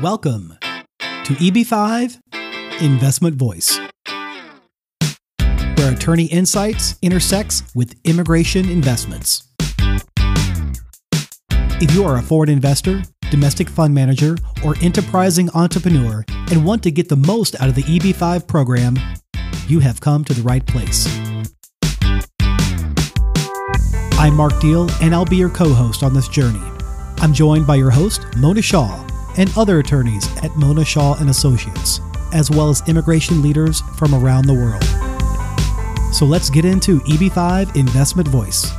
Welcome to EB5 Investment Voice, where attorney insights intersects with immigration investments. If you are a foreign investor, domestic fund manager, or enterprising entrepreneur and want to get the most out of the EB5 program, you have come to the right place. I'm Mark Deal, and I'll be your co-host on this journey. I'm joined by your host, Mona Shaw, and other attorneys at Mona Shaw & Associates, as well as immigration leaders from around the world. So let's get into EB5 Investment Voice.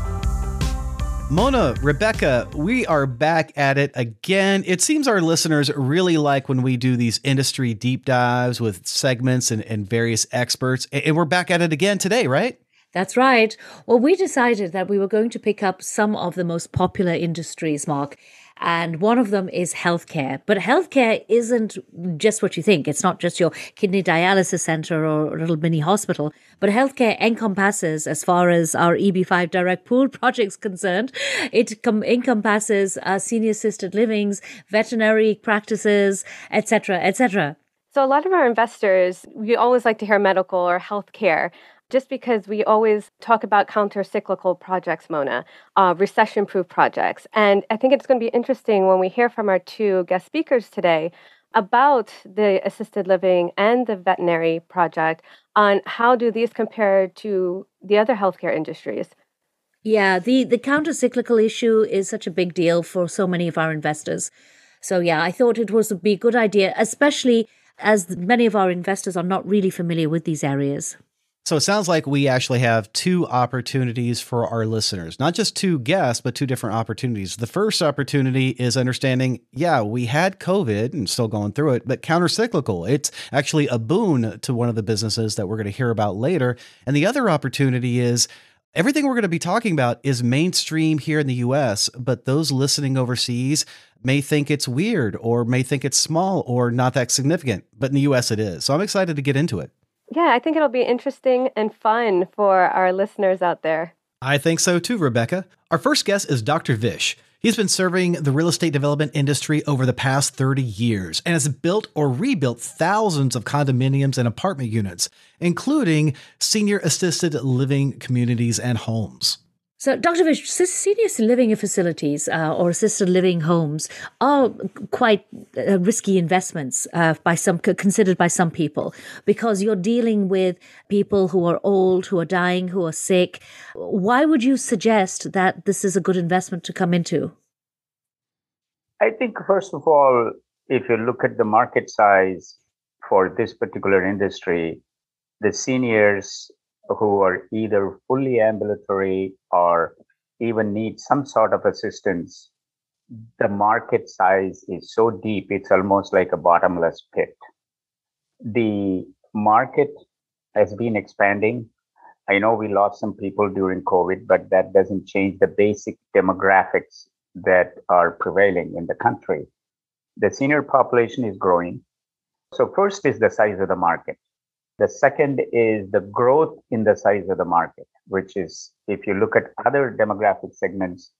Mona, Rebecca, we are back at it again. It seems our listeners really like when we do these industry deep dives with segments and various experts. And we're back at it again today, right? That's right. Well, we decided that we were going to pick up some of the most popular industries, Mark. And one of them is healthcare. But healthcare isn't just what you think. It's not just your kidney dialysis center or a little mini hospital. But healthcare encompasses, as far as our EB5 direct pool project's concerned, it encompasses senior assisted livings, veterinary practices, etc., etc. So a lot of our investors, we always like to hear medical or healthcare, just because we always talk about counter-cyclical projects, Mona, recession-proof projects. And I think it's going to be interesting when we hear from our two guest speakers today about the assisted living and the veterinary project on how do these compare to the other healthcare industries. Yeah, the counter-cyclical issue is such a big deal for so many of our investors. So yeah, I thought it would be a good idea, especially as many of our investors are not really familiar with these areas. So it sounds like we actually have two opportunities for our listeners, not just two guests, but two different opportunities. The first opportunity is understanding, we had COVID and still going through it, but countercyclical. It's actually a boon to one of the businesses that we're going to hear about later. And the other opportunity is everything we're going to be talking about is mainstream here in the US, but those listening overseas may think it's weird or may think it's small or not that significant, but in the US it is. So I'm excited to get into it. Yeah, I think it'll be interesting and fun for our listeners out there. I think so too, Rebecca. Our first guest is Dr. Vish. He's been serving the real estate development industry over the past 30 years and has built or rebuilt thousands of condominiums and apartment units, including senior assisted living communities and homes. So, Dr. Vish, senior living facilities or assisted living homes are quite risky investments considered by some people, because you're dealing with people who are old, who are dying, who are sick. Why would you suggest that this is a good investment to come into? I think, first of all, if you look at the market size for this particular industry, the seniors who are either fully ambulatory or even need some sort of assistance, the market size is so deep, it's almost like a bottomless pit. The market has been expanding. I know we lost some people during COVID, but that doesn't change the basic demographics that are prevailing in the country. The senior population is growing. So first is the size of the market. The second is the growth in the size of the market, which is, if you look at other demographic segments,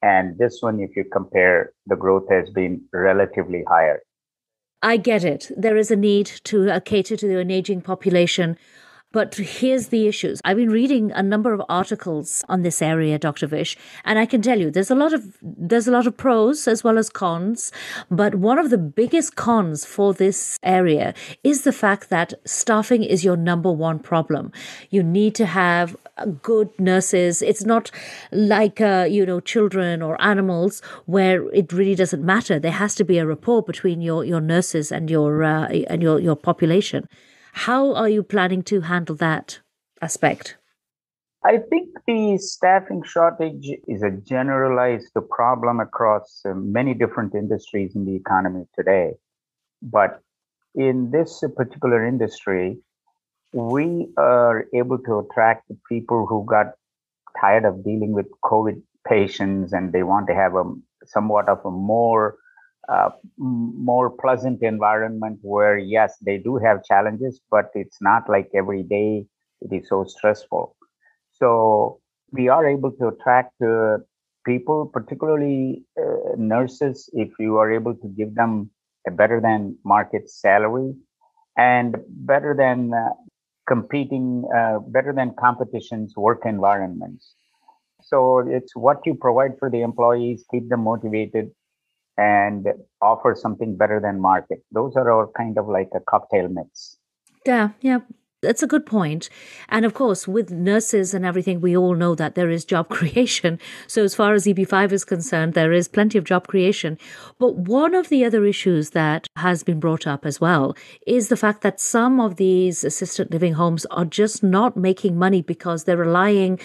and this one, if you compare, the growth has been relatively higher. I get it. There is a need to cater to an aging population. But here's the issues. I've been reading a number of articles on this area, Dr. Vish, and I can tell you there's a lot of pros as well as cons. But one of the biggest cons for this area is the fact that staffing is your number one problem. You need to have good nurses. It's not like children or animals where it really doesn't matter. There has to be a rapport between your nurses and your population. How are you planning to handle that aspect? I think the staffing shortage is a generalized problem across many different industries in the economy today. But in this particular industry, we are able to attract the people who got tired of dealing with COVID patients and they want to have somewhat of a more pleasant environment where, yes, they do have challenges, but it's not like every day it is so stressful. So we are able to attract people, particularly nurses, if you are able to give them a better than market salary, and better than better than competition's work environments. So it's what you provide for the employees, keep them motivated, and offer something better than market. Those are our kind of like a cocktail mix. Yeah, yeah. That's a good point. And of course, with nurses and everything, we all know that there is job creation. So as far as EB5 is concerned, there is plenty of job creation. But one of the other issues that has been brought up as well is the fact that some of these assisted living homes are just not making money because they're relying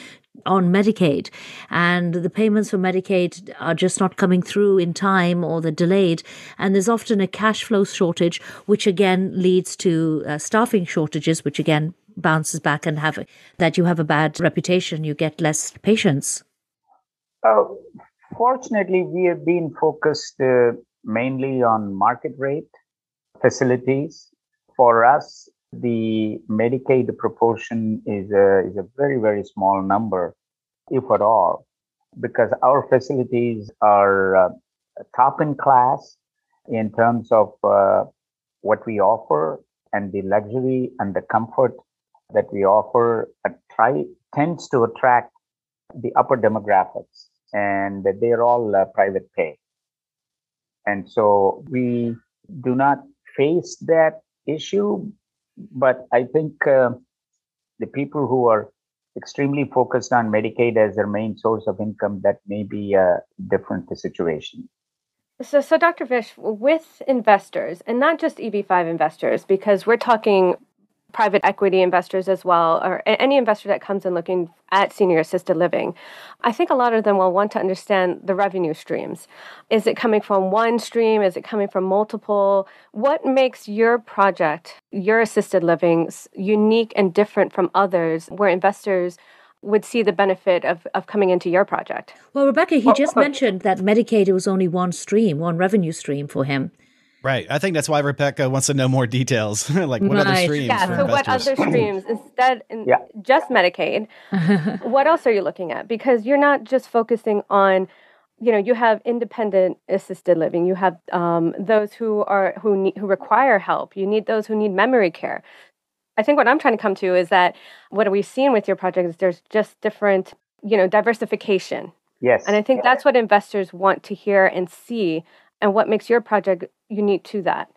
on Medicaid, and the payments for Medicaid are just not coming through in time, or they're delayed. And there's often a cash flow shortage, which again leads to staffing shortages, which again bounces back and that you have a bad reputation, you get less patients. Fortunately, we have been focused mainly on market rate facilities. For us, the Medicaid proportion is a very, very small number, if at all, because our facilities are top in class in terms of what we offer, and the luxury and the comfort that we offer tends to attract the upper demographics, and they're all private pay. And so we do not face that issue. But I think the people who are extremely focused on Medicaid as their main source of income, that may be a different situation. So Dr. Vish, with investors, and not just EB5 investors, because we're talking private equity investors as well, or any investor that comes in looking at senior assisted living, I think a lot of them will want to understand the revenue streams. Is it coming from one stream? Is it coming from multiple? What makes your project, your assisted living, unique and different from others where investors would see the benefit of coming into your project? Well, Rebecca, he just mentioned that Medicaid was only one revenue stream for him. Right. I think that's why Rebecca wants to know more details. Like what other streams? Yeah. So what other streams instead? Just Medicaid. What else are you looking at? Because you're not just focusing on, you have independent assisted living. You have those who require help. You need those who need memory care. I think what I'm trying to come to is that what we've seen with your project is there's just different, diversification. Yes. And I think that's what investors want to hear and see, and what makes your project unique to that.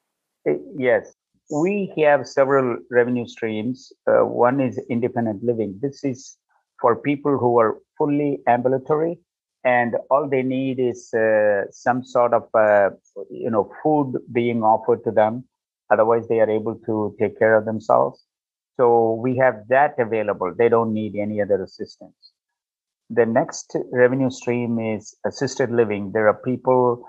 Yes. We have several revenue streams. One is independent living. This is for people who are fully ambulatory, and all they need is some sort of food being offered to them. Otherwise, they are able to take care of themselves. So we have that available. They don't need any other assistance. The next revenue stream is assisted living. There are people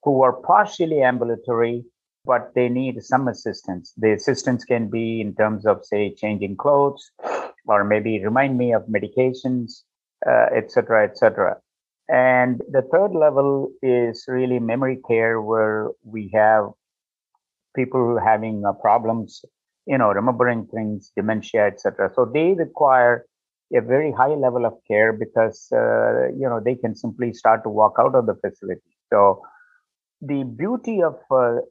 who are partially ambulatory, but they need some assistance. The assistance can be in terms of, say, changing clothes, or maybe remind me of medications, et cetera, et cetera. And the third level is really memory care, where we have people having problems, remembering things, dementia, et cetera. So they require a very high level of care because, they can simply start to walk out of the facility. So the beauty of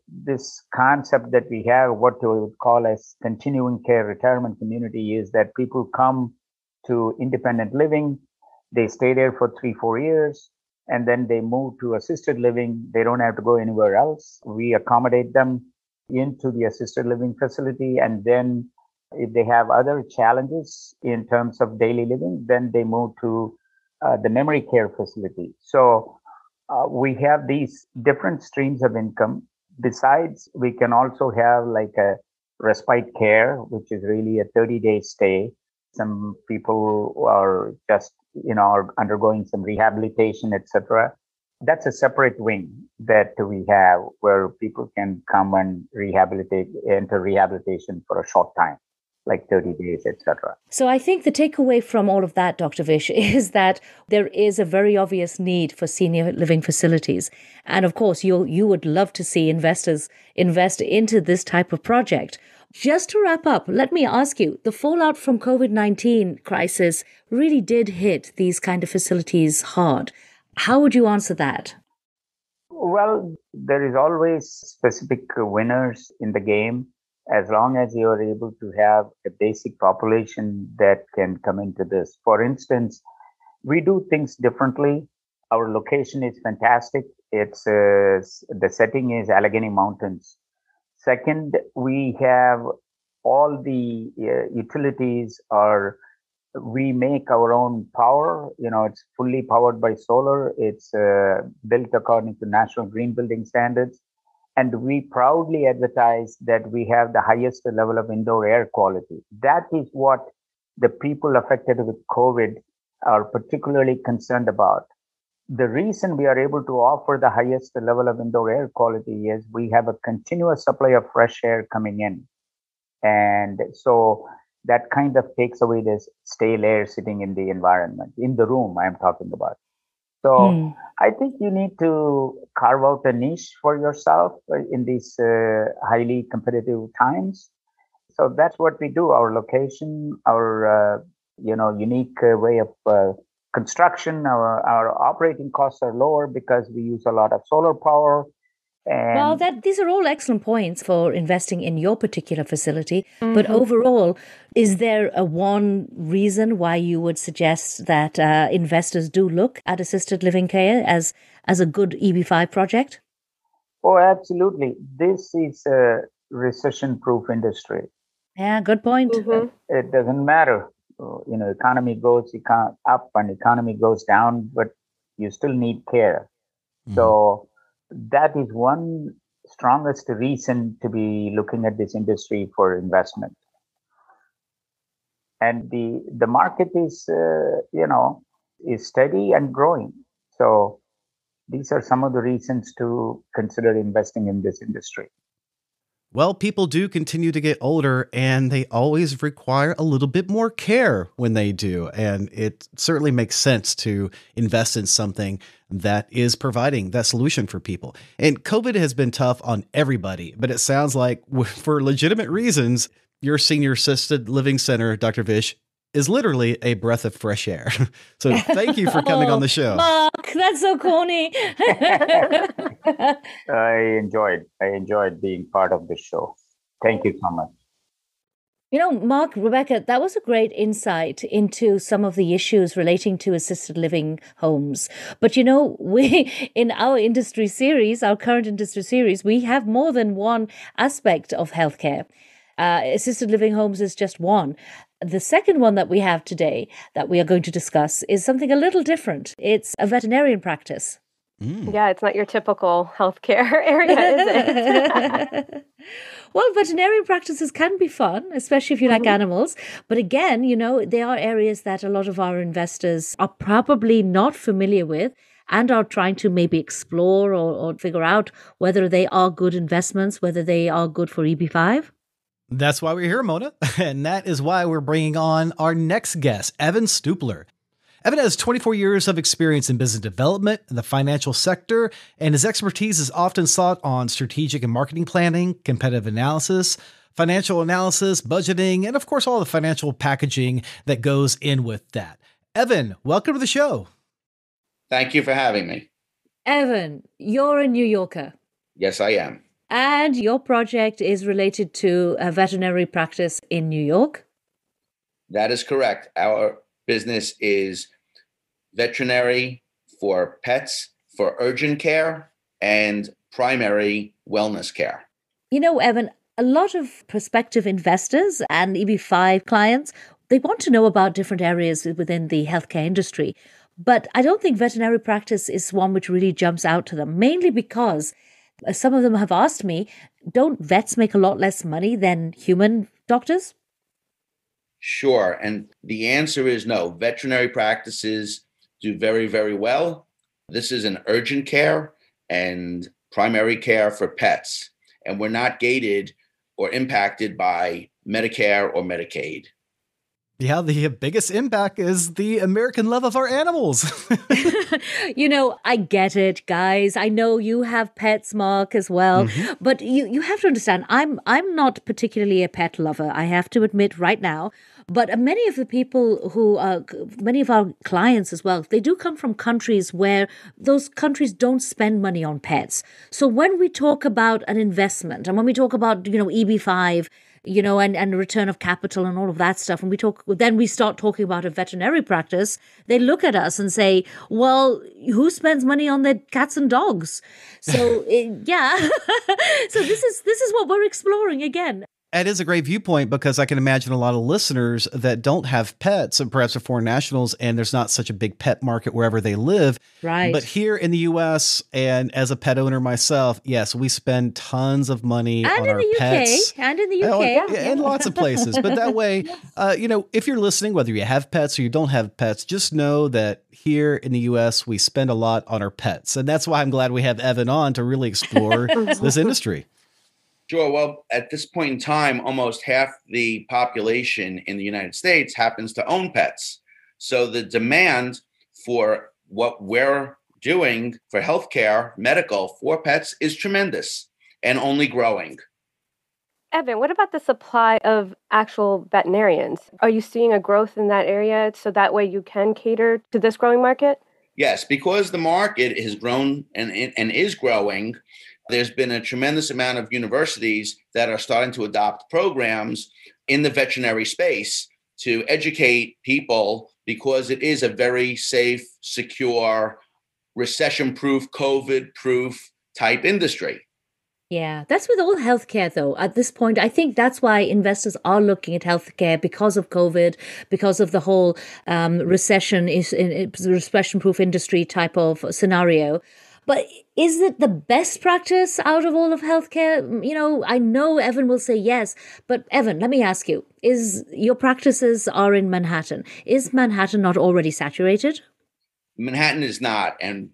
this concept that we have, what we would call as continuing care retirement community, is that people come to independent living, they stay there for 3-4 years, and then they move to assisted living. They don't have to go anywhere else. We accommodate them into the assisted living facility, and then if they have other challenges in terms of daily living, then they move to the memory care facility. So we have these different streams of income. Besides, we can also have like a respite care, which is really a 30-day stay. Some people are just, are undergoing some rehabilitation, etc. That's a separate wing that we have where people can come and enter rehabilitation for a short time, like 30 days, etc. So I think the takeaway from all of that, Dr. Vish, is that there is a very obvious need for senior living facilities. And of course, you would love to see investors invest into this type of project. Just to wrap up, let me ask you, the fallout from COVID-19 crisis really did hit these kind of facilities hard. How would you answer that? Well, there is always specific winners in the game as long as you are able to have a basic population that can come into this. For instance, we do things differently. Our location is fantastic. It's the setting is Allegheny Mountains. Second, we have all the utilities are we make our own power. It's fully powered by solar. It's built according to National Green Building Standards. And we proudly advertise that we have the highest level of indoor air quality. That is what the people affected with COVID are particularly concerned about. The reason we are able to offer the highest level of indoor air quality is we have a continuous supply of fresh air coming in. And so that kind of takes away this stale air sitting in the environment, in the room I'm talking about. So I think you need to carve out a niche for yourself in these highly competitive times. So that's what we do. Our location, our unique way of construction, our operating costs are lower because we use a lot of solar power. Well, these are all excellent points for investing in your particular facility. But overall, is there a one reason why you would suggest that investors do look at assisted living care as a good EB5 project? Oh, absolutely. This is a recession-proof industry. Yeah, good point. It doesn't matter. Economy goes up and economy goes down, but you still need care. So that is one strongest reason to be looking at this industry for investment. And the market is is steady and growing. So these are some of the reasons to consider investing in this industry. Well, people do continue to get older and they always require a little bit more care when they do. And it certainly makes sense to invest in something that is providing that solution for people. And COVID has been tough on everybody, but it sounds like for legitimate reasons, your senior assisted living center, Dr. Vish, is literally a breath of fresh air. So thank you for coming on the show. Mark, that's so corny. I enjoyed being part of the show. Thank you so much. Mark, Rebecca, that was a great insight into some of the issues relating to assisted living homes. But, we, in our industry series, our current industry series, we have more than one aspect of healthcare. Assisted living homes is just one. The second one that we have today that we are going to discuss is something a little different. It's a veterinarian practice. Yeah, it's not your typical healthcare area, is it? Well, veterinarian practices can be fun, especially if you like animals. But again, they are areas that a lot of our investors are probably not familiar with and are trying to maybe explore or figure out whether they are good investments, whether they are good for EB5. That's why we're here, Mona. And that is why we're bringing on our next guest, Evan Stupler. Evan has 24 years of experience in business development in the financial sector, and his expertise is often sought on strategic and marketing planning, competitive analysis, financial analysis, budgeting, and of course, all the financial packaging that goes in with that. Evan, welcome to the show. Thank you for having me. Evan, you're a New Yorker. Yes, I am. And your project is related to a veterinary practice in New York? That is correct. Our business is veterinary for pets, for urgent care, and primary wellness care. Evan, a lot of prospective investors and EB5 clients, they want to know about different areas within the healthcare industry. But I don't think veterinary practice is one which really jumps out to them, mainly because some of them have asked me, don't vets make a lot less money than human doctors? Sure. And the answer is no. Veterinary practices do very, very well. This is an urgent care and primary care for pets. And we're not gated or impacted by Medicare or Medicaid. Yeah, the biggest impact is the American love of our animals. I get it, guys. I know you have pets, Mark, as well. But you have to understand, I'm not particularly a pet lover, I have to admit right now. But many of the people many of our clients as well, they do come from countries where those countries don't spend money on pets. So when we talk about an investment and when we talk about, EB5, and return of capital and all of that stuff. And then we start talking about a veterinary practice. They look at us and say, well, who spends money on their cats and dogs? So, yeah. So this is what we're exploring again. That is a great viewpoint because I can imagine a lot of listeners that don't have pets and perhaps are foreign nationals and there's not such a big pet market wherever they live. Right. But here in the U.S. and as a pet owner myself, yes, we spend tons of money on our pets. And in the UK. And lots of places. But that way, if you're listening, whether you have pets or you don't have pets, just know that here in the U.S., we spend a lot on our pets. And that's why I'm glad we have Evan on to really explore this industry. Sure. Well, at this point in time, almost half the population in the United States happens to own pets. So the demand for what we're doing for healthcare, medical for pets is tremendous and only growing. Evan, what about the supply of actual veterinarians? Are you seeing a growth in that area so that way you can cater to this growing market? Yes, because the market has grown and is growing. There's been a tremendous amount of universities that are starting to adopt programs in the veterinary space to educate people because it is a very safe, secure, recession-proof, COVID-proof type industry. Yeah, that's with all healthcare, though. At this point, I think that's why investors are looking at healthcare because of COVID, because of the whole recession-proof industry type of scenario. But is it the best practice out of all of healthcare? I know Evan will say yes, but Evan, let me ask you, your practices are in Manhattan. Is Manhattan not already saturated? Manhattan is not. And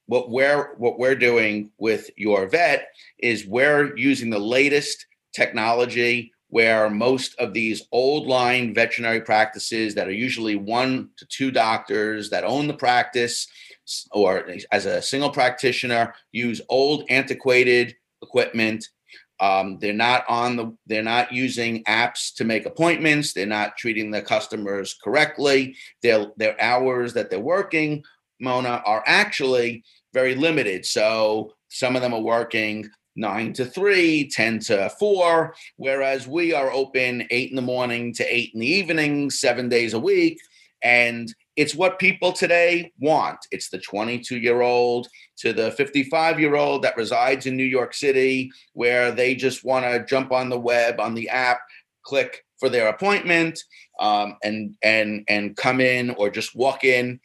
what we're doing with your vet is we're using the latest technology where most of these old line veterinary practices that are usually 1 to 2 doctors that own the practice or as a single practitioner use old antiquated equipment. They're not using apps to make appointments. They're not treating the customers correctly. Their hours that they're working, Mona, are actually very limited. So some of them are working 9 to 3, 10 to 4, whereas we are open 8 in the morning to 8 in the evening, 7 days a week. And it's what people today want. It's the 22-year-old to the 55-year-old that resides in New York City, where they just want to jump on the web, on the app, click for their appointment, and come in or just walk in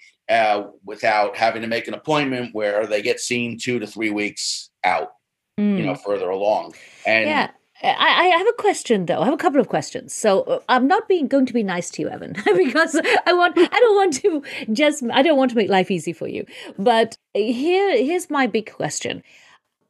without having to make an appointment where they get seen 2 to 3 weeks out, further along. And yeah. I have a question, though. I have a couple of questions. So I'm not going to be nice to you, Evan, because I don't want to make life easy for you. But here's my big question.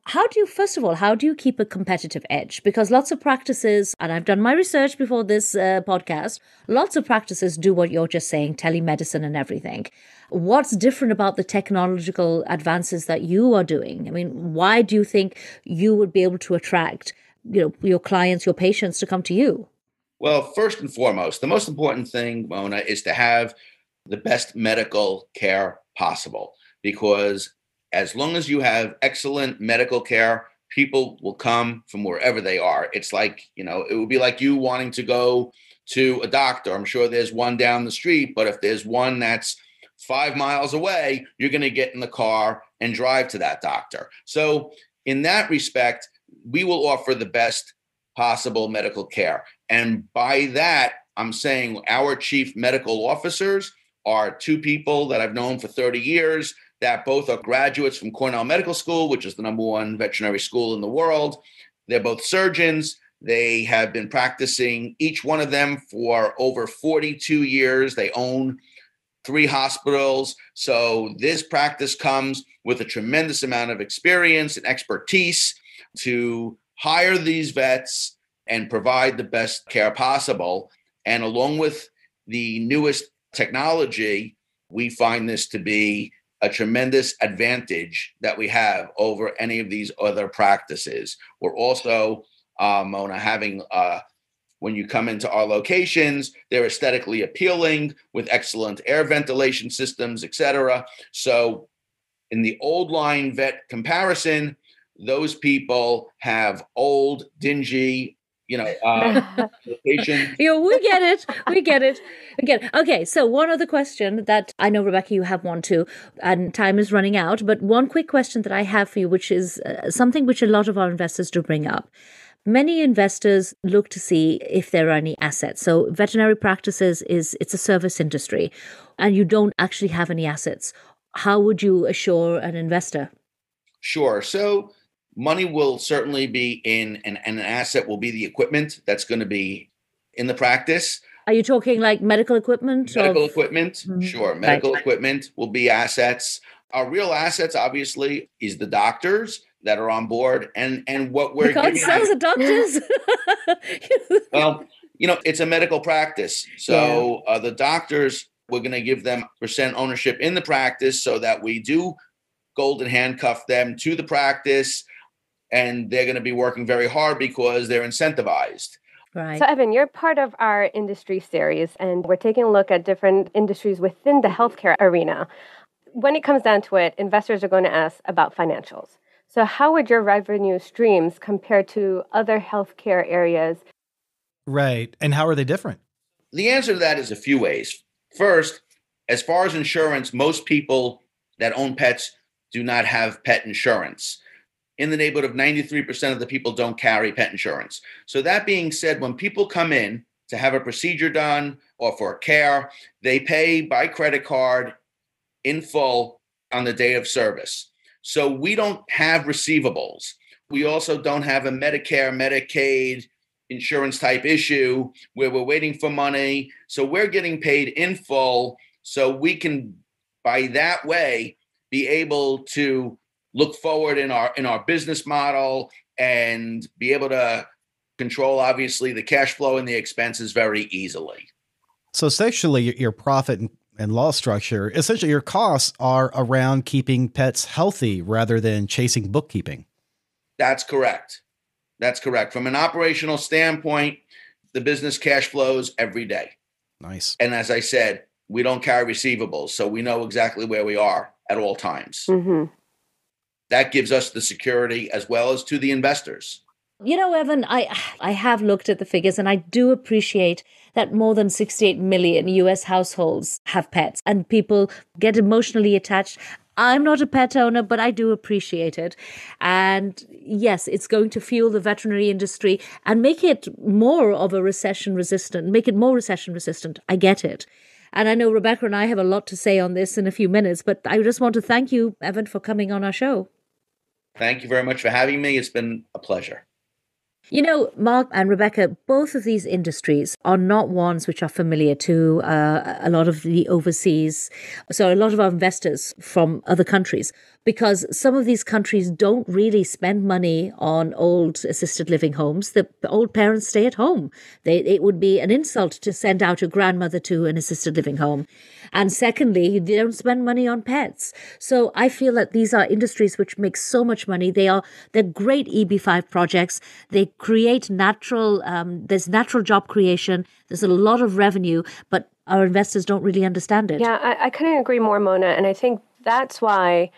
How do you keep a competitive edge? Because lots of practices, and I've done my research before this podcast, lots of practices do what you're just saying, telemedicine and everything. What's different about the technological advances that you are doing? I mean, why do you think you would be able to attract your clients, your patients to come to you? Well, first and foremost, the most important thing, Mona, is to have the best medical care possible, because as long as you have excellent medical care, people will come from wherever they are. It's like, it would be like you wanting to go to a doctor. I'm sure there's one down the street, but if there's one that's 5 miles away, you're going to get in the car and drive to that doctor. So in that respect, we will offer the best possible medical care. And by that, I'm saying our chief medical officers are 2 people that I've known for 30 years that both are graduates from Cornell Medical School, which is the #1 veterinary school in the world. They're both surgeons. They have been practicing, each one of them, for over 42 years. They own 3 hospitals. So this practice comes with a tremendous amount of experience and expertise to hire these vets and provide the best care possible. And along with the newest technology, we find this to be a tremendous advantage that we have over any of these other practices. We're also, Mona, having when you come into our locations, they're aesthetically appealing with excellent air ventilation systems, et cetera. So in the old line vet comparison, those people have old, dingy, locations. We get it. We get it. Okay, so one other question that I know, Rebecca, you have one too, and time is running out. But one quick question that I have for you, which is something which a lot of our investors do bring up. Many investors look to see if there are any assets. So veterinary practices it's a service industry, and you don't actually have any assets. How would you assure an investor? Sure. So money will certainly be in, and an asset will be the equipment that's going to be in the practice. Are you talking like medical equipment? Medical equipment, sure. Medical equipment will be assets. Our real assets, obviously, is the doctors that are on board, and what we're God sells the doctors. Well, it's a medical practice, so the doctors, we're going to give them % ownership in the practice, so that we do golden handcuff them to the practice, and they're going to be working very hard because they're incentivized. Right. So, Evan, you're part of our industry series, and we're taking a look at different industries within the healthcare arena. When it comes down to it, investors are going to ask about financials. So how would your revenue streams compare to other healthcare areas? Right. And how are they different? The answer to that is a few ways. First, as far as insurance, most people that own pets do not have pet insurance. In the neighborhood of 93% of the people don't carry pet insurance. So that being said, when people come in to have a procedure done or for care, they pay by credit card in full on the day of service. So we don't have receivables. We also don't have a Medicare, Medicaid insurance type issue where we're waiting for money. So we're getting paid in full. So we can, by that way, be able to look forward in our business model and be able to control, obviously, the cash flow and the expenses very easily. So essentially, your profit and loss structure, essentially your costs are around keeping pets healthy rather than chasing bookkeeping. That's correct. That's correct. From an operational standpoint, the business cash flows every day. Nice. And as I said, we don't carry receivables, so we know exactly where we are at all times. Mm-hmm. That gives us the security as well as to the investors. Evan, I have looked at the figures, and I do appreciate that more than 68 million US households have pets, and people get emotionally attached. I'm not a pet owner, but I do appreciate it. And yes, it's going to fuel the veterinary industry and make it more recession resistant. I get it. And I know Rebecca and I have a lot to say on this in a few minutes, but I just want to thank you, Evan, for coming on our show. Thank you very much for having me. It's been a pleasure. Mark and Rebecca, both of these industries are not ones which are familiar to a lot of the overseas, so a lot of our investors from other countries, because some of these countries don't really spend money on old assisted living homes. The old parents stay at home. It would be an insult to send out a grandmother to an assisted living home. And secondly, they don't spend money on pets. So I feel that these are industries which make so much money. They're great EB5 projects. They create there's natural job creation. There's a lot of revenue, but our investors don't really understand it. Yeah, I couldn't agree more, Mona. And I think that's why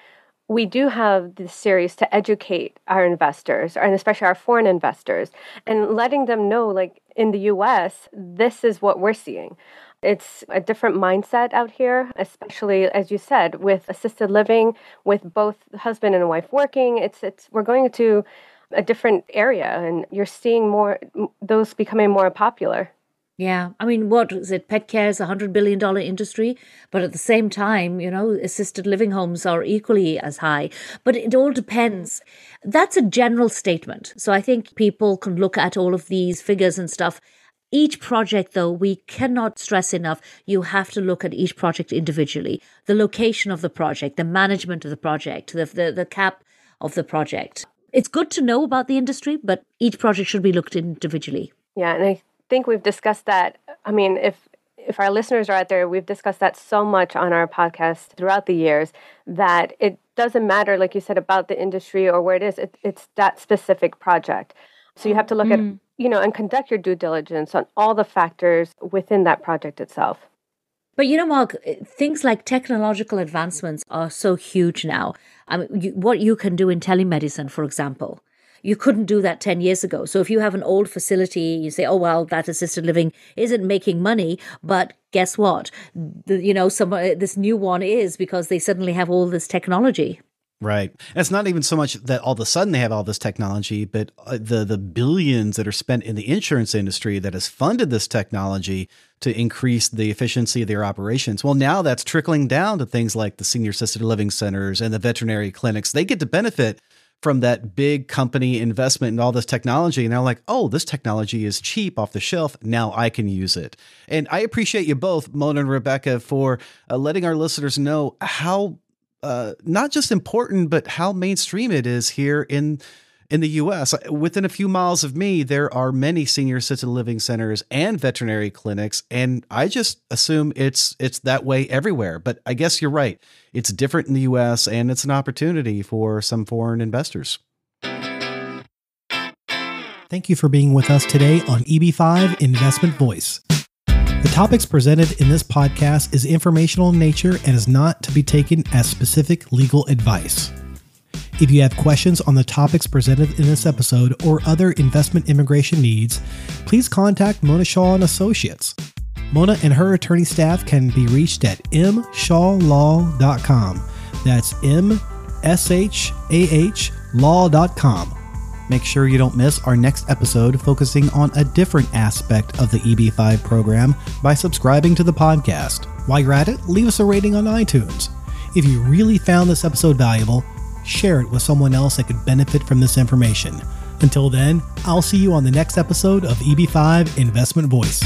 we do have this series to educate our investors, and especially our foreign investors, and letting them know, like in the US, this is what we're seeing. It's a different mindset out here, especially, as you said, with assisted living, with both husband and wife working. We're going to a different area, and you're seeing those becoming more popular. Yeah. I mean, what is it? Pet care is a $100 billion industry. But at the same time, assisted living homes are equally as high. But it all depends. That's a general statement. So I think people can look at all of these figures and stuff. Each project, though, we cannot stress enough, you have to look at each project individually. The location of the project, the management of the project, the cap of the project. It's good to know about the industry, but each project should be looked at individually. Yeah, and I think we've discussed that. I mean, if if our listeners are out there, we've discussed that so much on our podcast throughout the years that it doesn't matter, like you said, about the industry or where it is. It's that specific project. So you have to look at, and conduct your due diligence on all the factors within that project itself. But Mark, things like technological advancements are so huge now. I mean, what you can do in telemedicine, for example, you couldn't do that 10 years ago. So if you have an old facility, you say, oh, well, that assisted living isn't making money. But guess what? This new one is, because they suddenly have all this technology. Right. And it's not even so much that all of a sudden they have all this technology, but the billions that are spent in the insurance industry that has funded this technology to increase the efficiency of their operations. Well, now that's trickling down to things like the senior assisted living centers and the veterinary clinics. They get to benefit from that big company investment in all this technology. And they're like, oh, this technology is cheap off the shelf. Now I can use it. And I appreciate you both, Mona and Rebecca, for letting our listeners know how not just important, but how mainstream it is here in the U.S. Within a few miles of me, there are many senior assisted living centers and veterinary clinics, and I just assume it's that way everywhere. But I guess you're right. It's different in the U.S., and it's an opportunity for some foreign investors. Thank you for being with us today on EB5 Investment Voice. The topics presented in this podcast is informational in nature and is not to be taken as specific legal advice. If you have questions on the topics presented in this episode or other investment immigration needs, please contact Mona Shaw & Associates. Mona and her attorney staff can be reached at mshawlaw.com. That's mshawlaw.com. Make sure you don't miss our next episode focusing on a different aspect of the EB5 program by subscribing to the podcast. While you're at it, leave us a rating on iTunes. If you really found this episode valuable, share it with someone else that could benefit from this information. Until then, I'll see you on the next episode of EB5 Investment Voice.